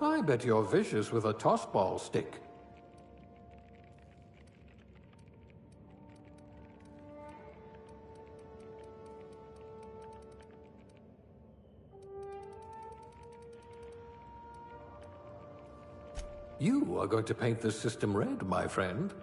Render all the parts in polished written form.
I bet you're vicious with a tossball stick. You are going to paint this system red, my friend.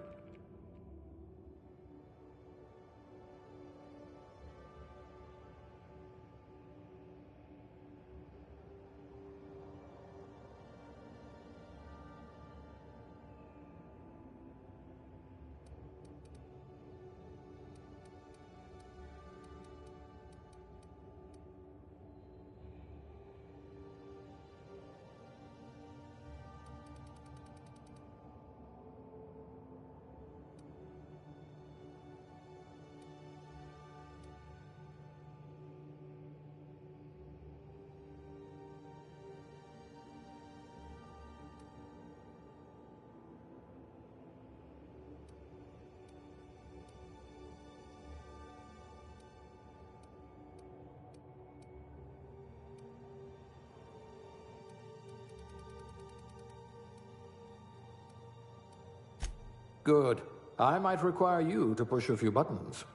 Good. I might require you to push a few buttons.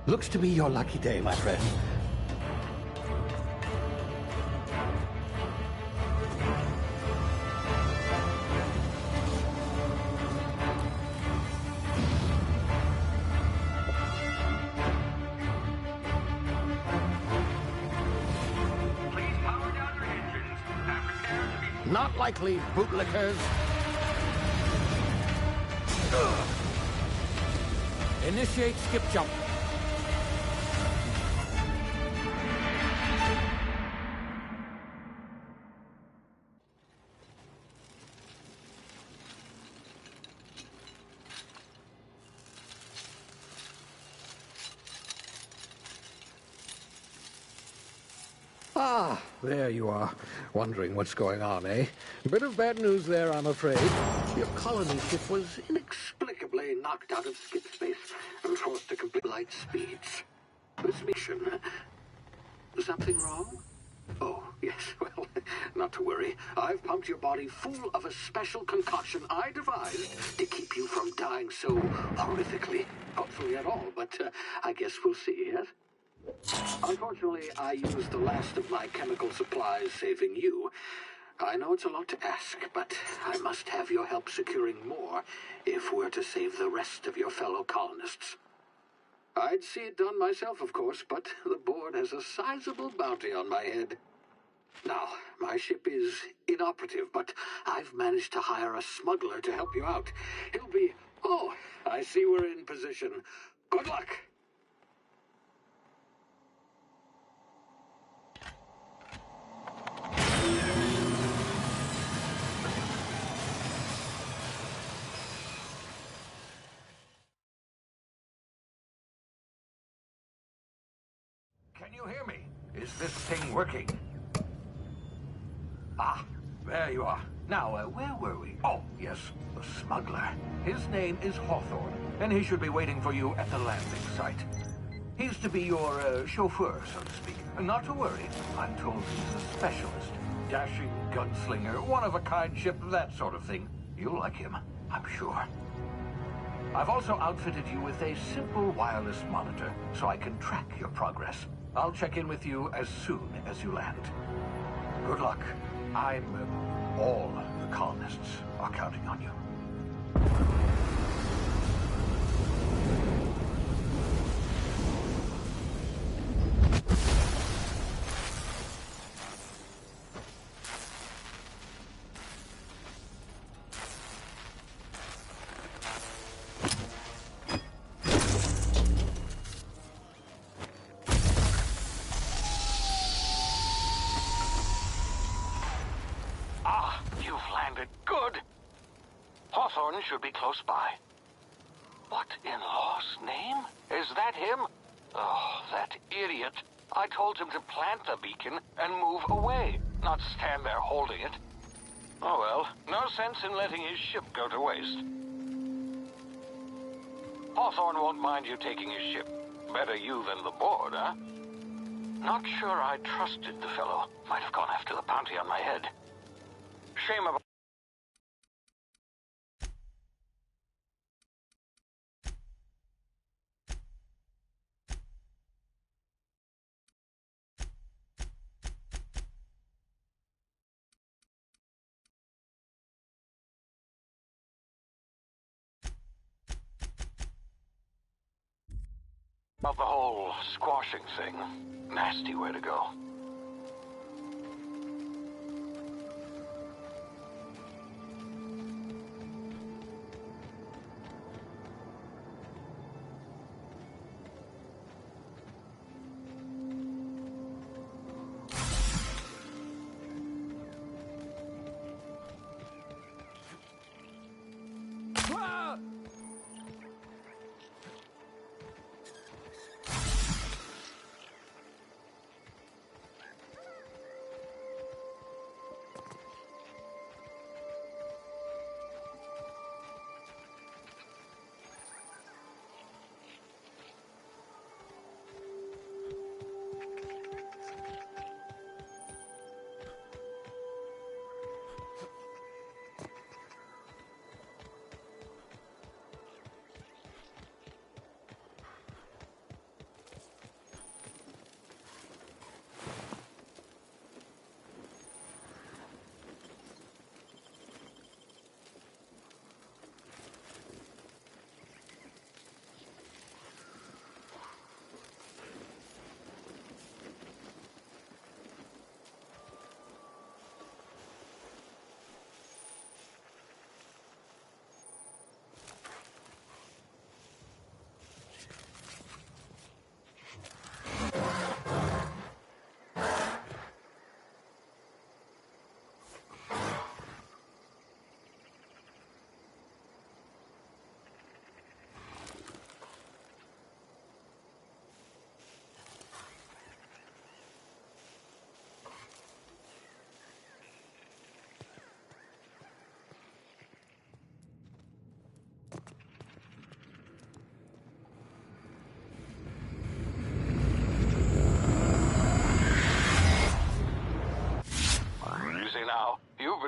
Looks to be your lucky day, my friend. Please power down your engines and prepare to be... Not likely, bootlickers. Initiate skip jump. Ah, there you are. Wondering what's going on, eh? Bit of bad news there, I'm afraid. Your colony ship was inexplicably knocked out of skip space and forced to complete light speeds. This mission... Something wrong? Oh, yes, well, not to worry. I've pumped your body full of a special concoction I devised to keep you from dying so horrifically. Hopefully at all, but I guess we'll see, yes? Unfortunately, I used the last of my chemical supplies saving you. I know it's a lot to ask, but I must have your help securing more if we're to save the rest of your fellow colonists. I'd see it done myself, of course, but the board has a sizable bounty on my head. Now, my ship is inoperative, but I've managed to hire a smuggler to help you out. He'll be... Oh, I see we're in position. Good luck! Can you hear me? Is this thing working? Ah, there you are. Now, where were we? Oh, yes, the smuggler. His name is Hawthorne, and he should be waiting for you at the landing site. He's to be your chauffeur, so to speak. Not to worry, I'm told he's a specialist. Dashing gunslinger, one-of-a-kind ship, that sort of thing. You'll like him, I'm sure. I've also outfitted you with a simple wireless monitor, so I can track your progress. I'll check in with you as soon as you land. Good luck. All the colonists are counting on you. Hawthorne should be close by. What in law's name? Is that him? Oh, that idiot. I told him to plant the beacon and move away, not stand there holding it. Oh well, no sense in letting his ship go to waste. Hawthorne won't mind you taking his ship. Better you than the board, huh? Not sure I trusted the fellow. Might have gone after the bounty on my head. Shame about... About the whole squashing thing. Nasty way to go.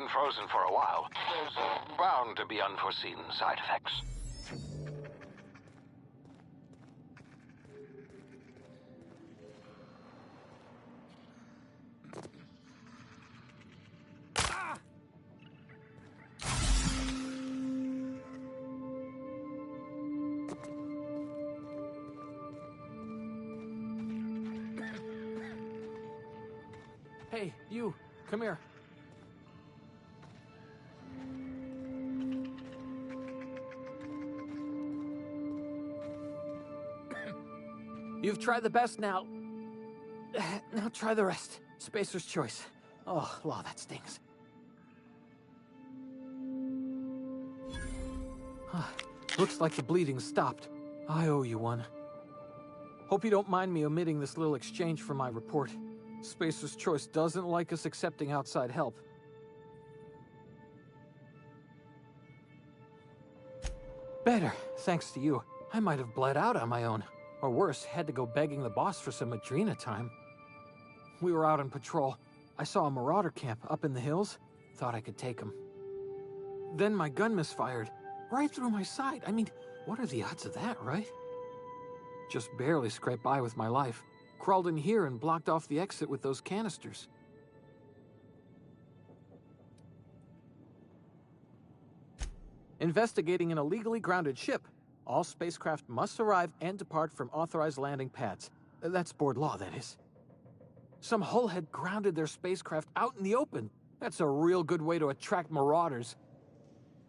been frozen for a while. There's bound to be unforeseen side effects. Hey, you, come here. You've tried the best now. Now try the rest. Spacer's choice. Oh, law, that stings. Looks like the bleeding stopped. I owe you one. Hope you don't mind me omitting this little exchange from my report. Spacer's choice doesn't like us accepting outside help. Better, thanks to you. I might have bled out on my own. Or worse, had to go begging the boss for some Adrena time. We were out on patrol. I saw a marauder camp up in the hills. Thought I could take him. Then my gun misfired. Right through my side. I mean, what are the odds of that, right? Just barely scraped by with my life. Crawled in here and blocked off the exit with those canisters. Investigating an illegally grounded ship. All spacecraft must arrive and depart from authorized landing pads. That's board law, that is. Some hull had grounded their spacecraft out in the open. That's a real good way to attract marauders.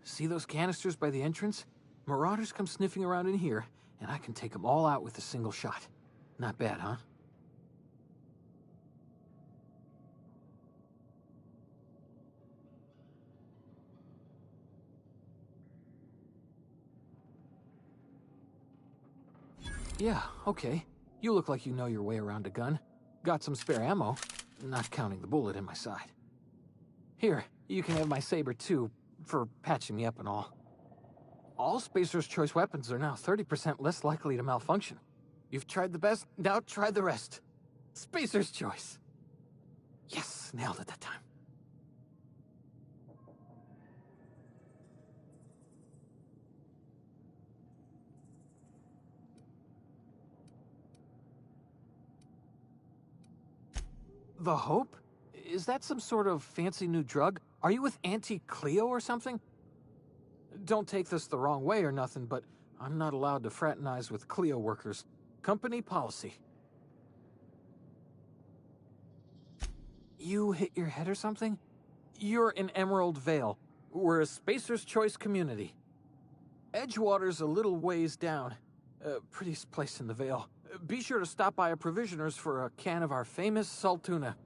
See those canisters by the entrance? Marauders come sniffing around in here, and I can take them all out with a single shot. Not bad, huh? Yeah, okay. You look like you know your way around a gun. Got some spare ammo, not counting the bullet in my side. Here, you can have my saber too, for patching me up and all. All Spacer's choice weapons are now 30% less likely to malfunction. You've tried the best, now try the rest. Spacer's choice. Yes, nailed it that time. The Hope? Is that some sort of fancy new drug? Are you with Auntie Cleo or something? Don't take this the wrong way or nothing, but I'm not allowed to fraternize with Cleo workers. Company policy. You hit your head or something? You're in Emerald Vale. We're a Spacer's Choice community. Edgewater's a little ways down. Prettiest place in the Vale. Be sure to stop by our provisioners for a can of our famous salt tuna.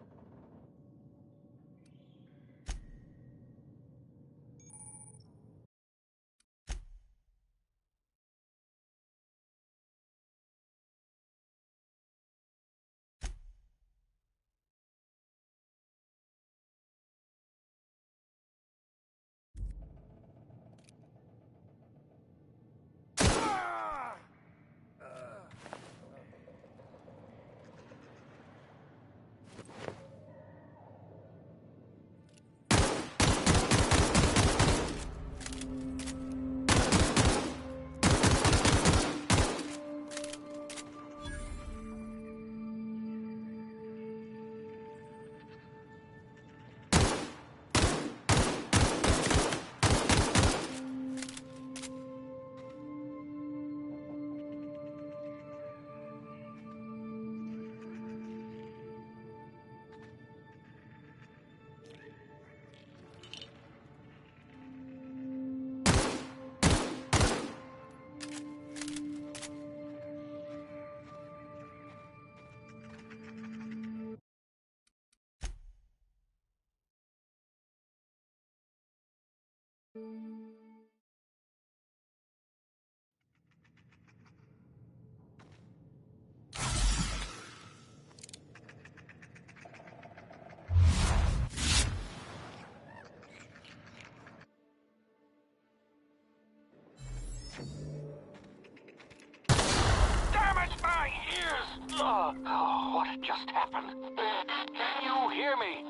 What just happened? Can you hear me?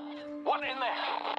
What in the hell?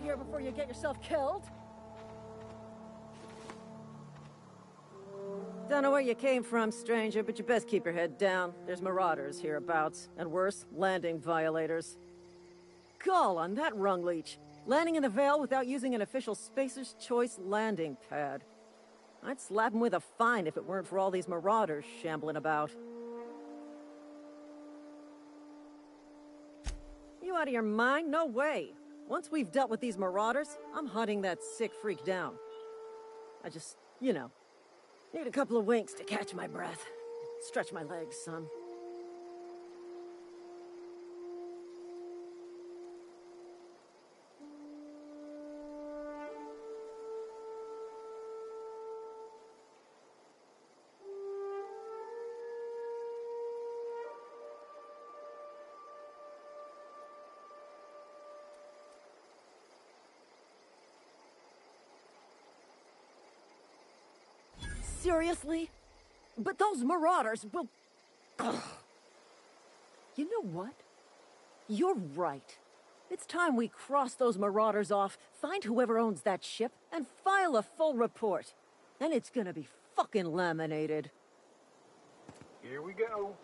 of here before you get yourself killed. Don't know where you came from, stranger, but you best keep your head down. There's marauders hereabouts, and worse, landing violators. Gall on that rung leech. Landing in the Vale without using an official Spacer's Choice landing pad. I'd slap him with a fine if it weren't for all these marauders shambling about. You out of your mind? No way. Once we've dealt with these marauders, I'm hunting that sick freak down. I just, you know, need a couple of winks to catch my breath. Stretch my legs, son. Seriously? But those marauders will... Ugh. You know what? You're right. It's time we cross those marauders off, find whoever owns that ship, and file a full report. Then it's gonna be fucking laminated. Here we go.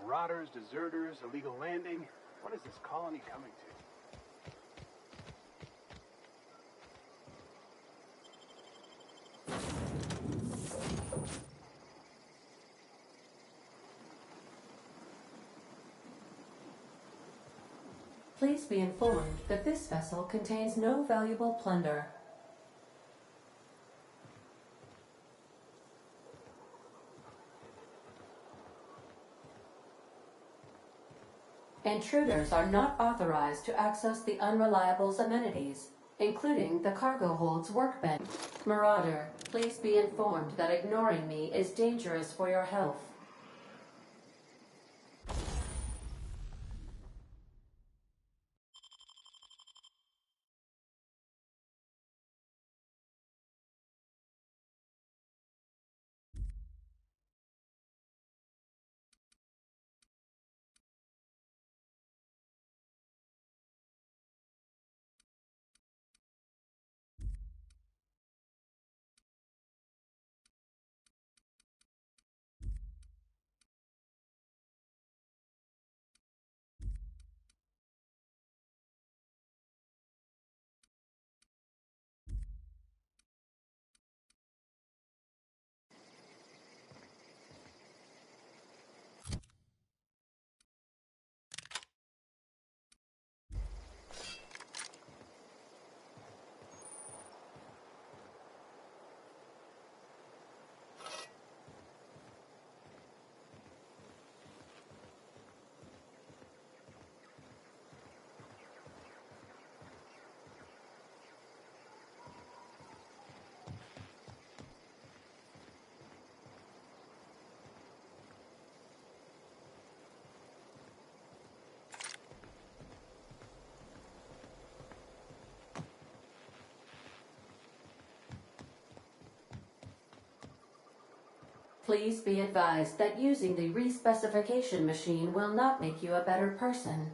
Marauders, deserters, illegal landing. What is this colony coming to? Please be informed that this vessel contains no valuable plunder. Intruders are not authorized to access the Unreliable's amenities, including the cargo hold's workbench. Marauder, please be informed that ignoring me is dangerous for your health. Please be advised that using the respecification machine will not make you a better person.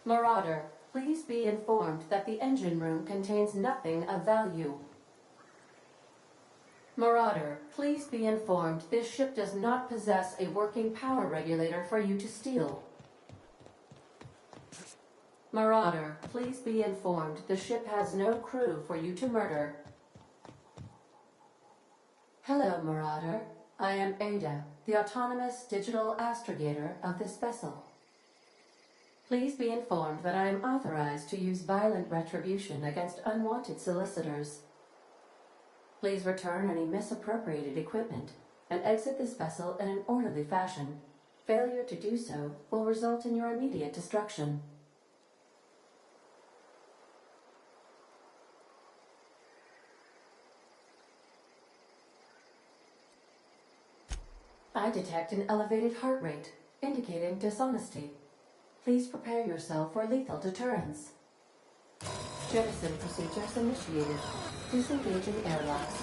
Marauder, please be informed that the engine room contains nothing of value. Marauder, please be informed this ship does not possess a working power regulator for you to steal. Marauder, please be informed the ship has no crew for you to murder. Hello, Marauder. I am Ada, the autonomous digital astrogator of this vessel. Please be informed that I am authorized to use violent retribution against unwanted solicitors. Please return any misappropriated equipment and exit this vessel in an orderly fashion. Failure to do so will result in your immediate destruction. I detect an elevated heart rate, indicating dishonesty. Please prepare yourself for lethal deterrence. Jettison procedures initiated. Disengaging airlocks.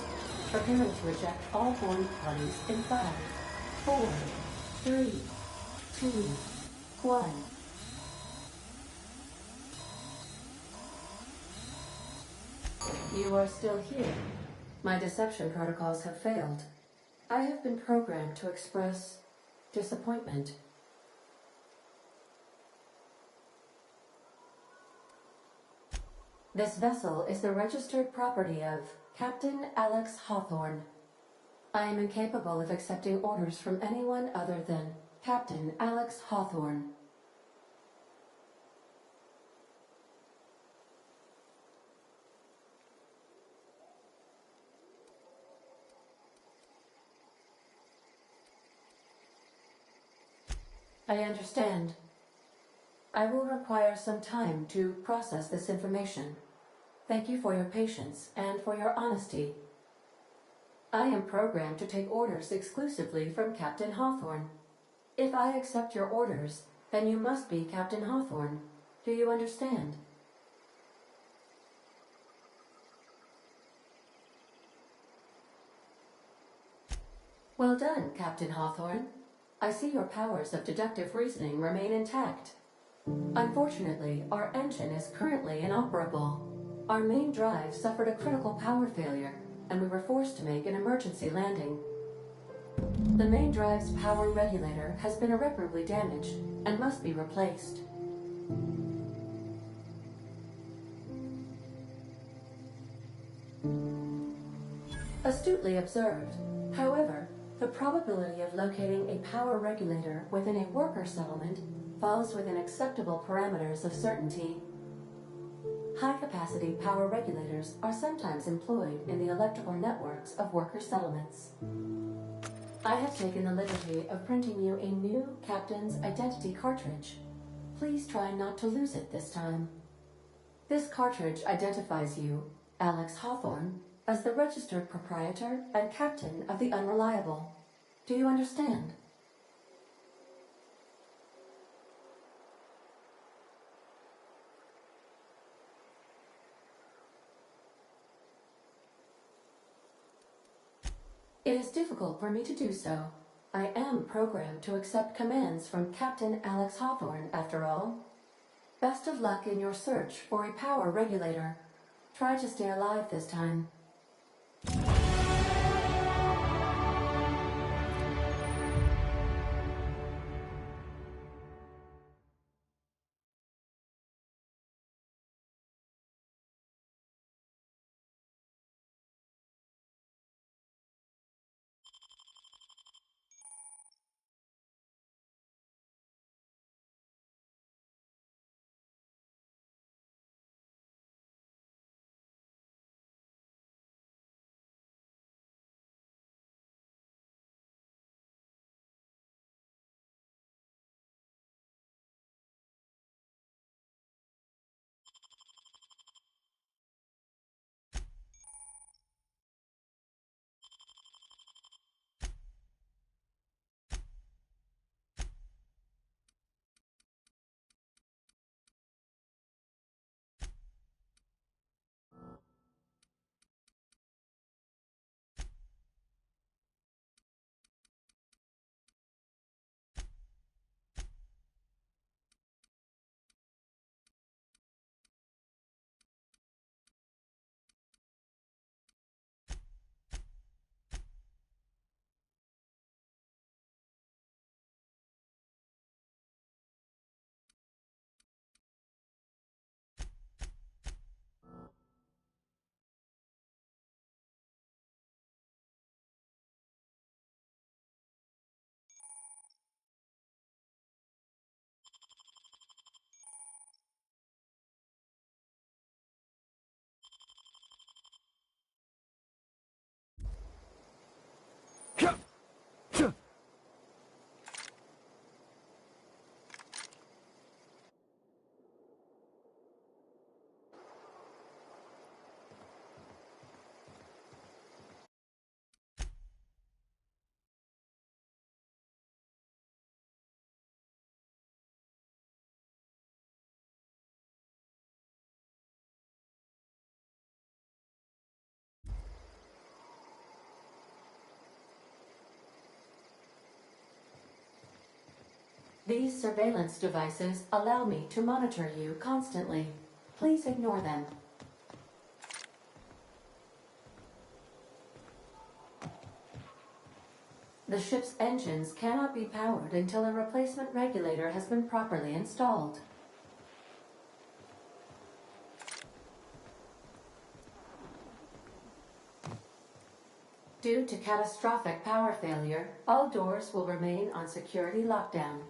Preparing to eject all foreign parties in 5, 4, 3, 2, 1. You are still here. My deception protocols have failed. I have been programmed to express disappointment. This vessel is the registered property of Captain Alex Hawthorne. I am incapable of accepting orders from anyone other than Captain Alex Hawthorne. I understand. I will require some time to process this information. Thank you for your patience and for your honesty. I am programmed to take orders exclusively from Captain Hawthorne. If I accept your orders, then you must be Captain Hawthorne. Do you understand? Well done, Captain Hawthorne. I see your powers of deductive reasoning remain intact. Unfortunately, our engine is currently inoperable. Our main drive suffered a critical power failure, and we were forced to make an emergency landing. The main drive's power regulator has been irreparably damaged and must be replaced. Astutely observed. However, the probability of locating a power regulator within a worker settlement falls within acceptable parameters of certainty. High-capacity power regulators are sometimes employed in the electrical networks of worker settlements. I have taken the liberty of printing you a new Captain's Identity cartridge. Please try not to lose it this time. This cartridge identifies you, Alex Hawthorne, as the registered proprietor and captain of the Unreliable. Do you understand? It is difficult for me to do so. I am programmed to accept commands from Captain Alex Hawthorne, after all. Best of luck in your search for a power regulator. Try to stay alive this time. These surveillance devices allow me to monitor you constantly. Please ignore them. The ship's engines cannot be powered until a replacement regulator has been properly installed. Due to catastrophic power failure, all doors will remain on security lockdown.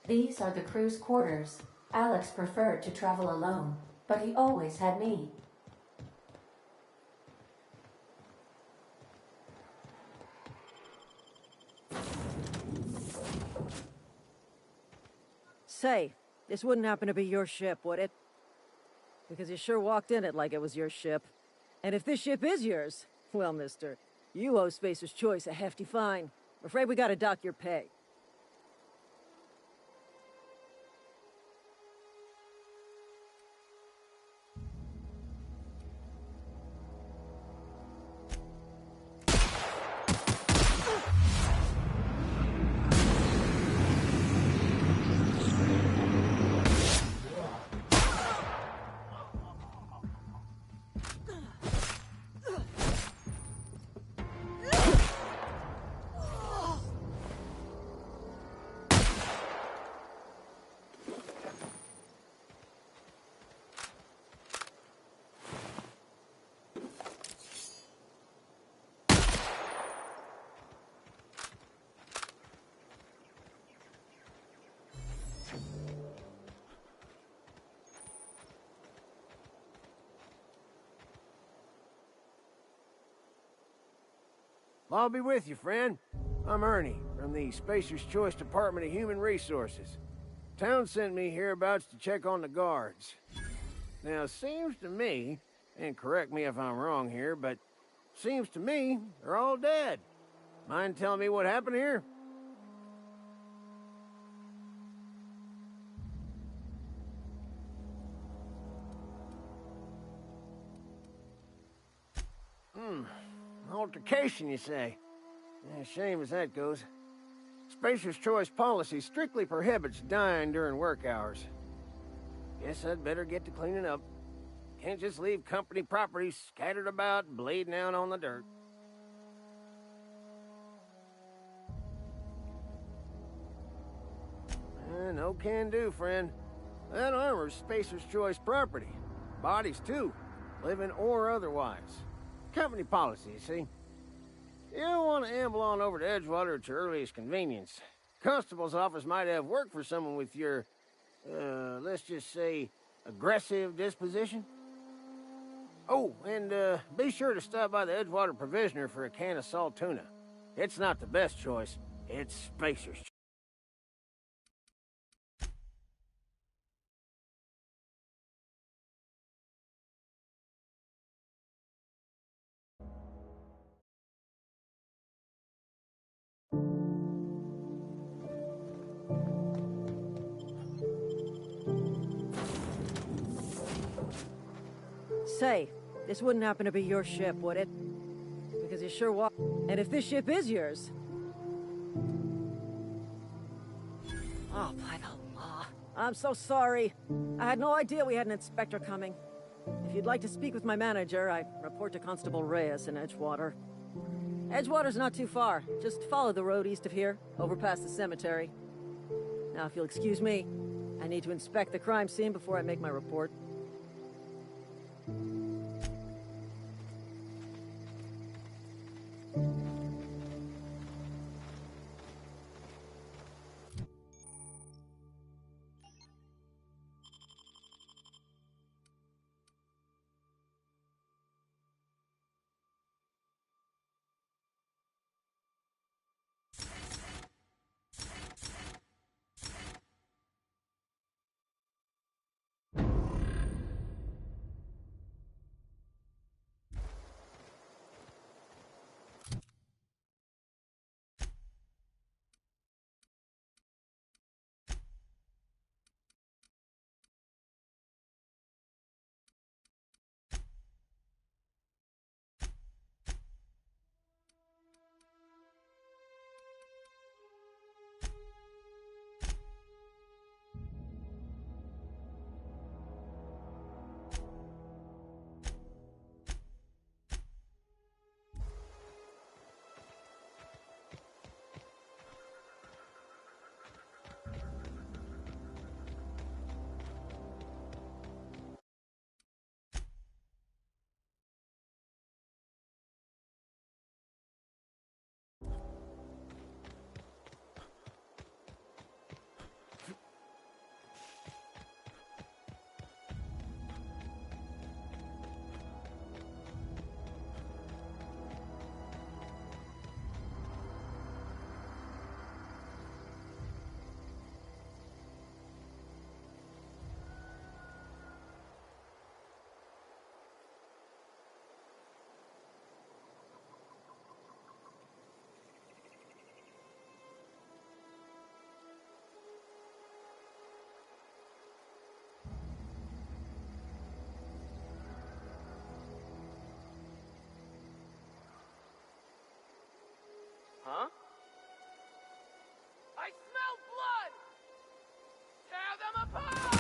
These are the crew's quarters. Alex preferred to travel alone, but he always had me. Say, this wouldn't happen to be your ship, would it? Because you sure walked in it like it was your ship. And if this ship is yours, well, mister, you owe Spacer's Choice a hefty fine. I'm afraid we gotta dock your pay. I'll be with you, friend. I'm Ernie, from the Spacer's Choice Department of Human Resources. Town sent me hereabouts to check on the guards. Now, seems to me, and correct me if I'm wrong here, but seems to me they're all dead. Mind telling me what happened here? Altercation, you say? Yeah, shame as that goes. Spacer's Choice policy strictly prohibits dying during work hours. Guess I'd better get to cleaning up. Can't just leave company property scattered about, bleeding out on the dirt. No can do, friend. That armor's Spacer's Choice property. Bodies, too. Living or otherwise. Company policy, you see. You don't want to amble on over to Edgewater at your earliest convenience. Constable's office might have work for someone with your, let's just say, aggressive disposition. Oh, and be sure to stop by the Edgewater Provisioner for a can of salt tuna. It's not the best choice. It's Spacer's choice. Say, this wouldn't happen to be your ship, would it? Because you sure walk. And if this ship is yours... Oh, by the law. I'm so sorry. I had no idea we had an inspector coming. If you'd like to speak with my manager, I report to Constable Reyes in Edgewater. Edgewater's not too far. Just follow the road east of here, over past the cemetery. Now, if you'll excuse me, I need to inspect the crime scene before I make my report. Huh? I smell blood! Tear them apart!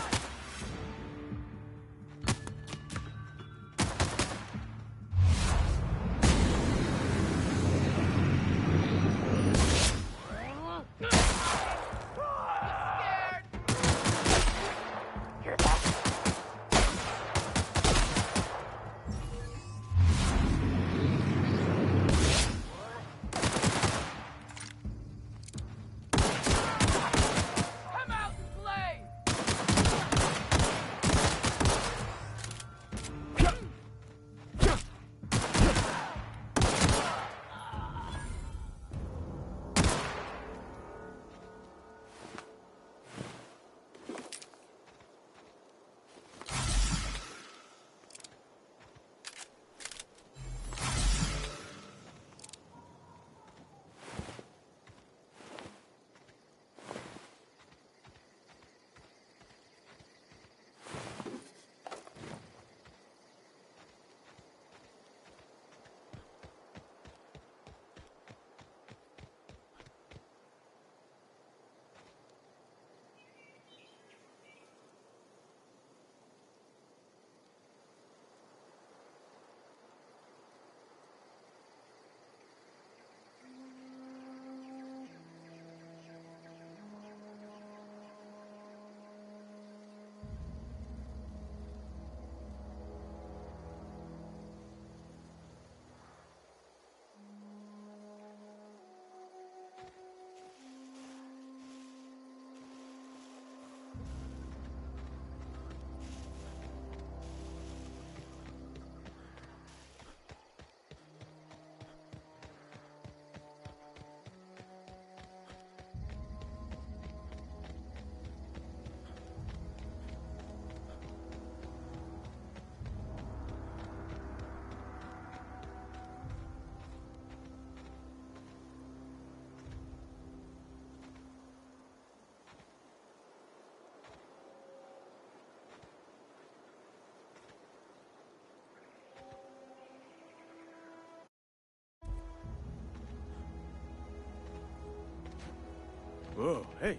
Whoa, hey,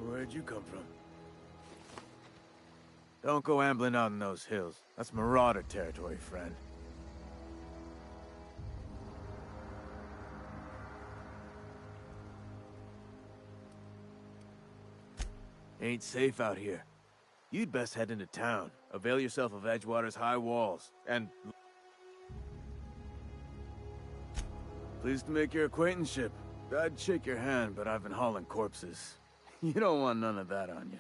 where'd you come from? Don't go ambling out in those hills. That's Marauder territory, friend. Ain't safe out here. You'd best head into town. Avail yourself of Edgewater's high walls, and... Pleased to make your acquaintanceship. I'd shake your hand, but I've been hauling corpses. You don't want none of that on you.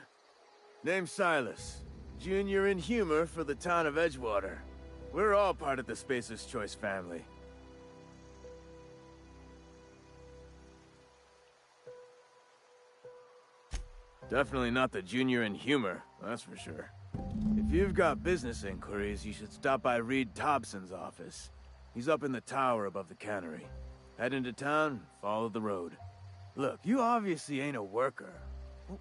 Name's Silas. Junior in humor for the town of Edgewater. We're all part of the Spacer's Choice family. Definitely not the junior in humor, that's for sure. If you've got business inquiries, you should stop by Reed Thompson's office. He's up in the tower above the cannery. Head into town, follow the road. Look, you obviously ain't a worker.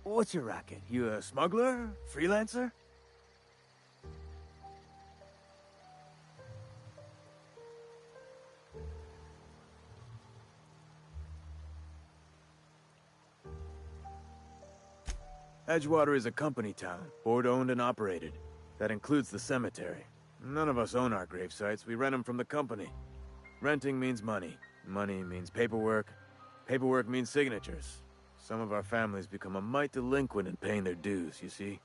What's your racket? You a smuggler? Freelancer? Edgewater is a company town, board-owned and operated. That includes the cemetery. None of us own our gravesites, we rent them from the company. Renting means money. Money means paperwork. Paperwork means signatures. Some of our families become a mite delinquent in paying their dues, you see.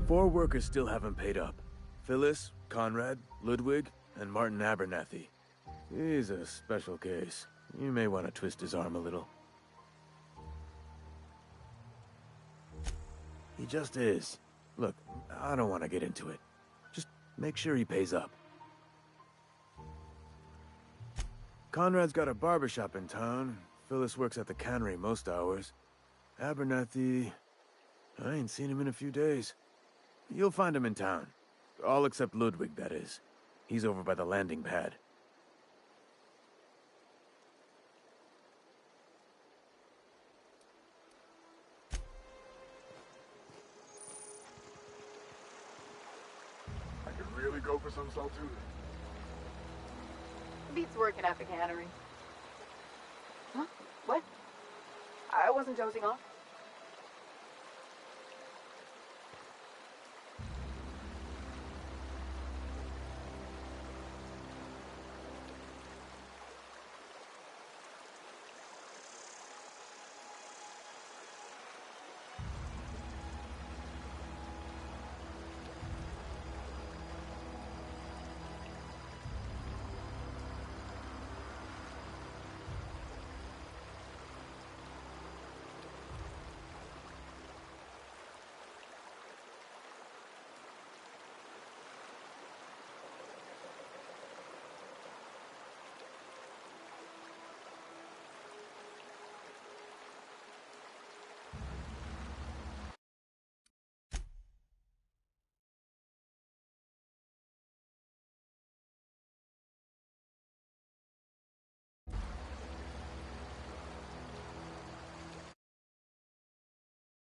4 workers still haven't paid up. Phyllis, Conrad, Ludwig, and Martin Abernathy. He's a special case. You may want to twist his arm a little. He just is. Look, I don't want to get into it. Just make sure he pays up. Conrad's got a barbershop in town. Phyllis works at the cannery most hours. Abernathy... I ain't seen him in a few days. You'll find him in town. All except Ludwig, that is. He's over by the landing pad. I could really go for some saltuna. Beats working at the cannery. Huh? What? I wasn't dozing off.